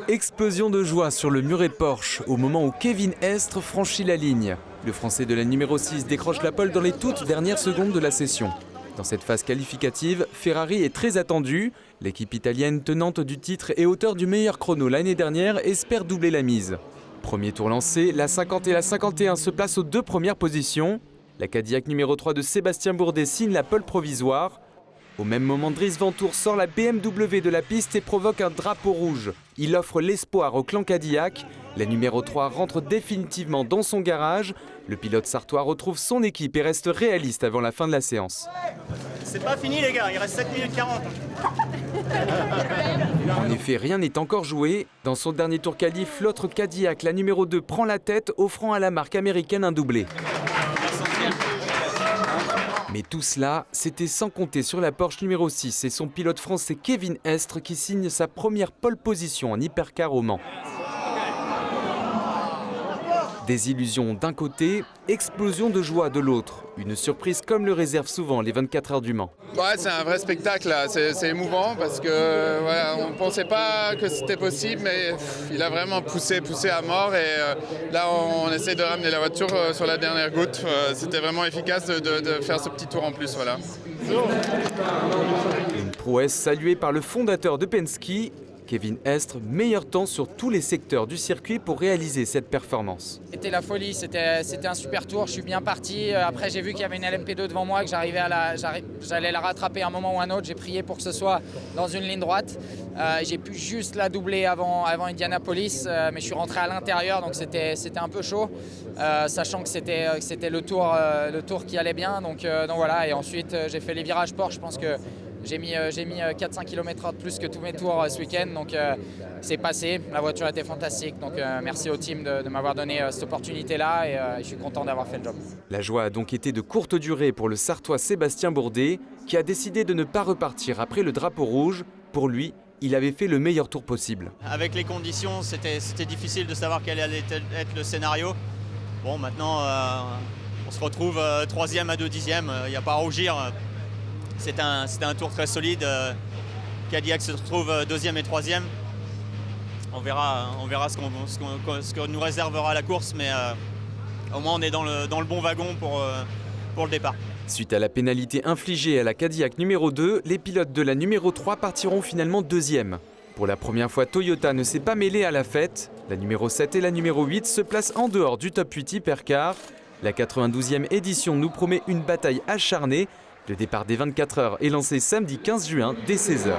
Explosion de joie sur le muret Porsche au moment où Kevin Estre franchit la ligne. Le Français de la numéro 6 décroche la pole dans les toutes dernières secondes de la session. Dans cette phase qualificative, Ferrari est très attendue. L'équipe italienne tenante du titre et auteur du meilleur chrono l'année dernière espère doubler la mise. Premier tour lancé, la 50 et la 51 se placent aux deux premières positions. La Cadillac numéro 3 de Sébastien Bourdet signe la pole provisoire. Au même moment, Dries Vanthoor sort la BMW de la piste et provoque un drapeau rouge. Il offre l'espoir au clan Cadillac. La numéro 3 rentre définitivement dans son garage. Le pilote sartois retrouve son équipe et reste réaliste avant la fin de la séance. C'est pas fini les gars, il reste 7 minutes 40. En effet, rien n'est encore joué. Dans son dernier tour qualif, l'autre Cadillac, la numéro 2, prend la tête, offrant à la marque américaine un doublé. Mais tout cela, c'était sans compter sur la Porsche numéro 6 et son pilote français Kevin Estre qui signe sa première pole position en hypercar au Mans. Désillusion d'un côté, explosion de joie de l'autre. Une surprise comme le réservent souvent les 24 heures du Mans. Ouais, c'est un vrai spectacle là, c'est émouvant parce que voilà, on ne pensait pas que c'était possible, mais il a vraiment poussé à mort et là on essaie de ramener la voiture sur la dernière goutte. C'était vraiment efficace de faire ce petit tour en plus. Voilà. Une prouesse saluée par le fondateur de Penske, Kevin Estre, meilleur temps sur tous les secteurs du circuit pour réaliser cette performance. C'était la folie, c'était un super tour, je suis bien parti. Après j'ai vu qu'il y avait une LMP2 devant moi, que j'allais la rattraper à un moment ou un autre. J'ai prié pour que ce soit dans une ligne droite. J'ai pu juste la doubler avant Indianapolis, mais je suis rentré à l'intérieur, donc c'était un peu chaud, sachant que c'était le tour qui allait bien. Donc voilà, et ensuite j'ai fait les virages Porsche, je pense que j'ai mis 4-5 km/h de plus que tous mes tours ce week-end, donc c'est passé, la voiture était fantastique, donc merci au team de m'avoir donné cette opportunité-là et je suis content d'avoir fait le job. La joie a donc été de courte durée pour le Sartois Sébastien Bourdet, qui a décidé de ne pas repartir après le drapeau rouge. Pour lui, il avait fait le meilleur tour possible. Avec les conditions, c'était difficile de savoir quel allait être le scénario. Bon, maintenant, on se retrouve 3e à 2 dixièmes, il n'y a pas à rougir. C'était un tour très solide. Cadillac se retrouve 2e et 3e. On verra ce que nous réservera la course, mais au moins on est dans le bon wagon pour le départ. Suite à la pénalité infligée à la Cadillac numéro 2, les pilotes de la numéro 3 partiront finalement 2e. Pour la première fois, Toyota ne s'est pas mêlé à la fête. La numéro 7 et la numéro 8 se placent en dehors du top 8 hypercar. La 92e édition nous promet une bataille acharnée. Le départ des 24 heures est lancé samedi 15 juin dès 16 h.